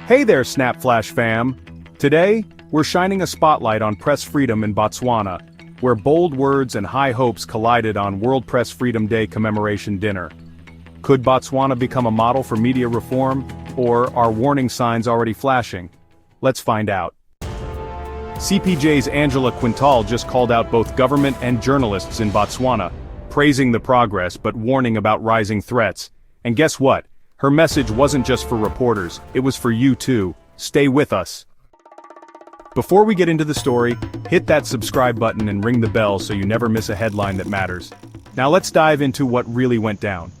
Hey there, SnapFlash fam! Today, we're shining a spotlight on press freedom in Botswana, where bold words and high hopes collided on World Press Freedom Day commemoration dinner. Could Botswana become a model for media reform, or are warning signs already flashing? Let's find out. CPJ's Angela Quintal just called out both government and journalists in Botswana, praising the progress but warning about rising threats. And guess what? Her message wasn't just for reporters, it was for you too. Stay with us. Before we get into the story, hit that subscribe button and ring the bell so you never miss a headline that matters. Now let's dive into what really went down.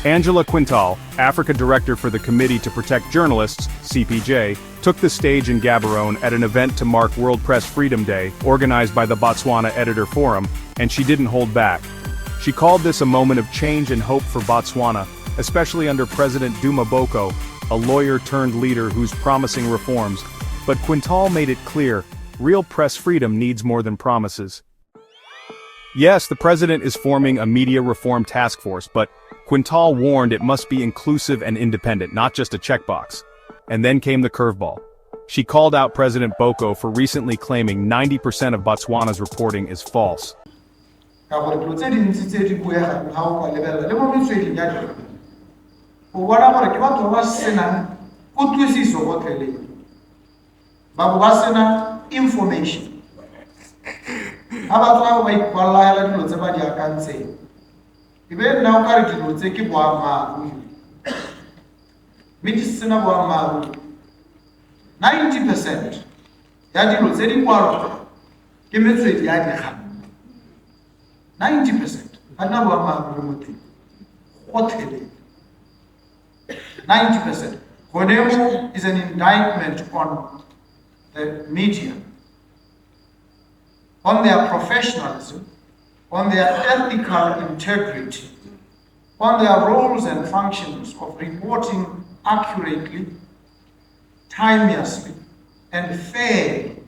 Angela Quintal, Africa Director for the Committee to Protect Journalists, CPJ, took the stage in Gaborone at an event to mark World Press Freedom Day, organized by the Botswana Editors Forum, and she didn't hold back. She called this a moment of change and hope for Botswana, especially under President Duma Boko, a lawyer-turned-leader who's promising reforms. But Quintal made it clear, real press freedom needs more than promises. Yes, the president is forming a media reform task force, but Quintal warned it must be inclusive and independent, not just a checkbox. And then came the curveball. She called out President Boko for recently claiming 90% of Botswana's reporting is false. Information. About my Kuala and Lozabadi can say. Even now, Carrigan take it one medicine of 90%. That was any war. Give me 90%. Another what 90%. Whatever is an indictment on the media, on their professionalism, on their ethical integrity, on their roles and functions of reporting accurately, timeously, and fairly.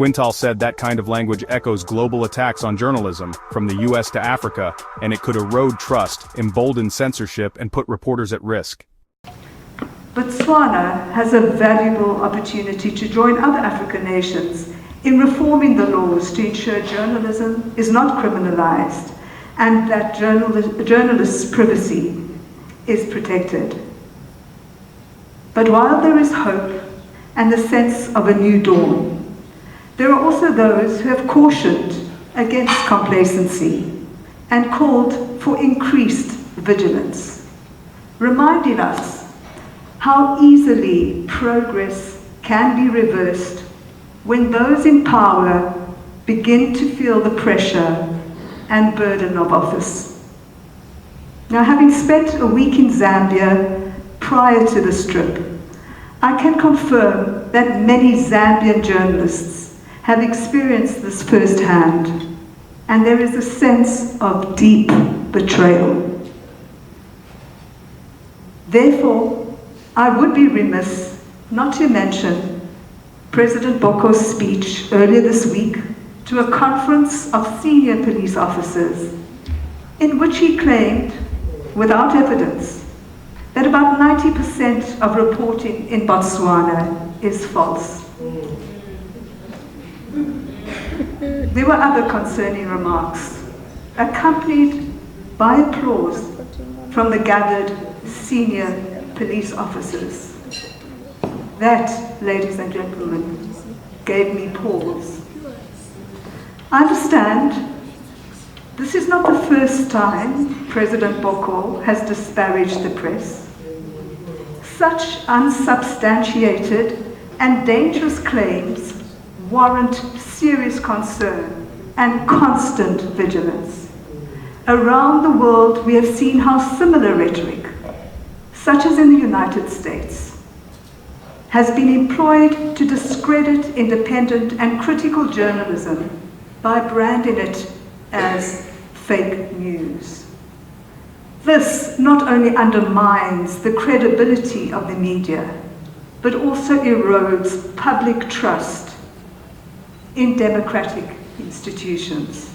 Quintal said that kind of language echoes global attacks on journalism, from the US to Africa, and it could erode trust, embolden censorship, and put reporters at risk. Botswana has a valuable opportunity to join other African nations in reforming the laws to ensure journalism is not criminalized and that journalists' privacy is protected. But while there is hope and the sense of a new dawn, there are also those who have cautioned against complacency and called for increased vigilance, reminding us how easily progress can be reversed when those in power begin to feel the pressure and burden of office. Now, having spent a week in Zambia prior to this trip, I can confirm that many Zambian journalists have experienced this firsthand, and there is a sense of deep betrayal. Therefore, I would be remiss not to mention President Boko's speech earlier this week to a conference of senior police officers, in which he claimed, without evidence, that about 90% of reporting in Botswana is false. There were other concerning remarks, accompanied by applause from the gathered senior police officers. That, ladies and gentlemen, gave me pause. I understand this is not the first time President Boko has disparaged the press. Such unsubstantiated and dangerous claims warrant serious concern and constant vigilance. Around the world, we have seen how similar rhetoric, such as in the United States, has been employed to discredit independent and critical journalism by branding it as fake news. This not only undermines the credibility of the media, but also erodes public trust in democratic institutions.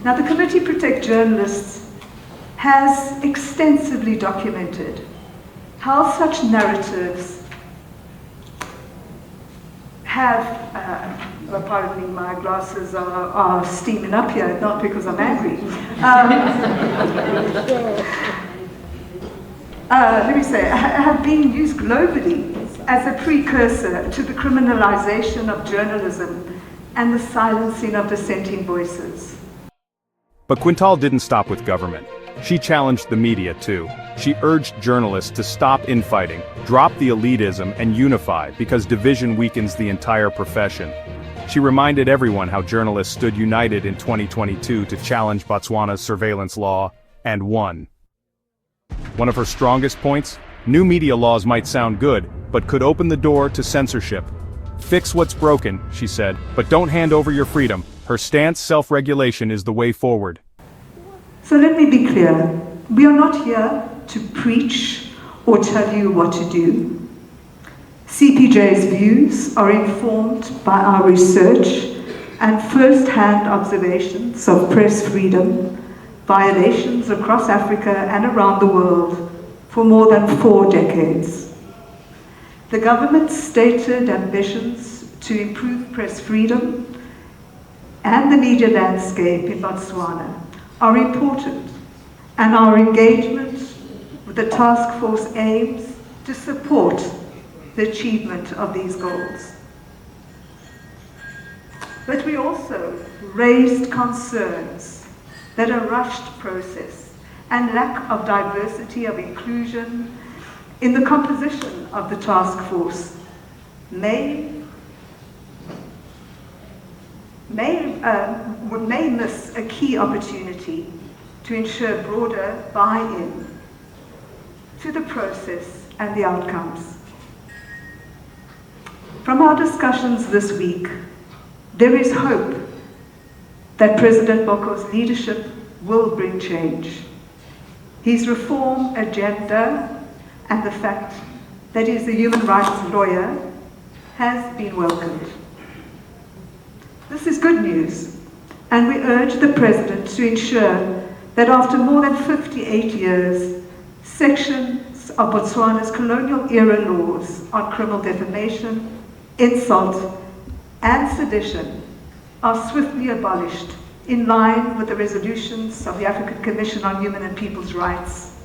Now, the Committee Protect Journalists has extensively documented how such narratives have, pardon me, my glasses are steaming up here, not because I'm angry. Let me say, have been used globally as a precursor to the criminalization of journalism and the silencing of dissenting voices. But Quintal didn't stop with government. She challenged the media too. She urged journalists to stop infighting, drop the elitism, and unify because division weakens the entire profession. She reminded everyone how journalists stood united in 2022 to challenge Botswana's surveillance law, and won. One of her strongest points? New media laws might sound good, but could open the door to censorship. Fix what's broken, she said, but don't hand over your freedom. Her stance, self-regulation, is the way forward. So let me be clear. We are not here to preach or tell you what to do. CPJ's views are informed by our research and first-hand observations of press freedom, violations across Africa and around the world for more than 4 decades. The government's stated ambitions to improve press freedom and the media landscape in Botswana are important, and our engagement with the task force aims to support the achievement of these goals. But we also raised concerns that a rushed process and lack of diversity of inclusion in the composition of the task force may miss a key opportunity to ensure broader buy-in to the process and the outcomes. From our discussions this week, there is hope that President Boko's leadership will bring change. His reform agenda and the fact that he is a human rights lawyer has been welcomed. This is good news, and we urge the President to ensure that after more than 58 years, sections of Botswana's colonial-era laws on criminal defamation, insult, and sedition are swiftly abolished in line with the resolutions of the African Commission on Human and People's Rights.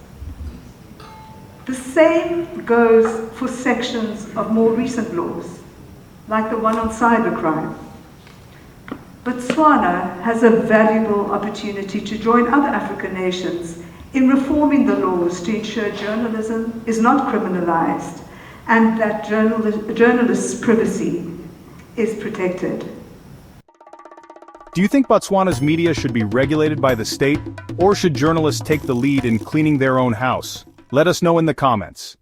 The same goes for sections of more recent laws, like the one on cybercrime. Botswana has a valuable opportunity to join other African nations in reforming the laws to ensure journalism is not criminalized and that journalists' privacy is protected. Do you think Botswana's media should be regulated by the state, or should journalists take the lead in cleaning their own house? Let us know in the comments.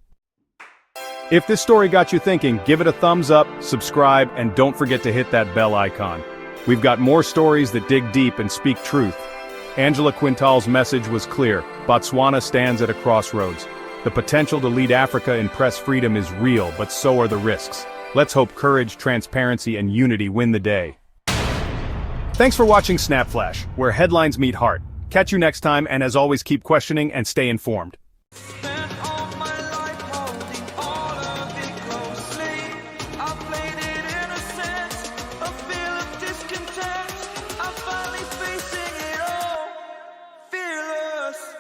If this story got you thinking, give it a thumbs up, subscribe, and don't forget to hit that bell icon. We've got more stories that dig deep and speak truth. Angela Quintal's message was clear: Botswana stands at a crossroads. The potential to lead Africa in press freedom is real, but so are the risks. Let's hope courage, transparency, and unity win the day. Thanks for watching SnapFlash, where headlines meet heart. Catch you next time, and as always, keep questioning and stay informed. Fearless.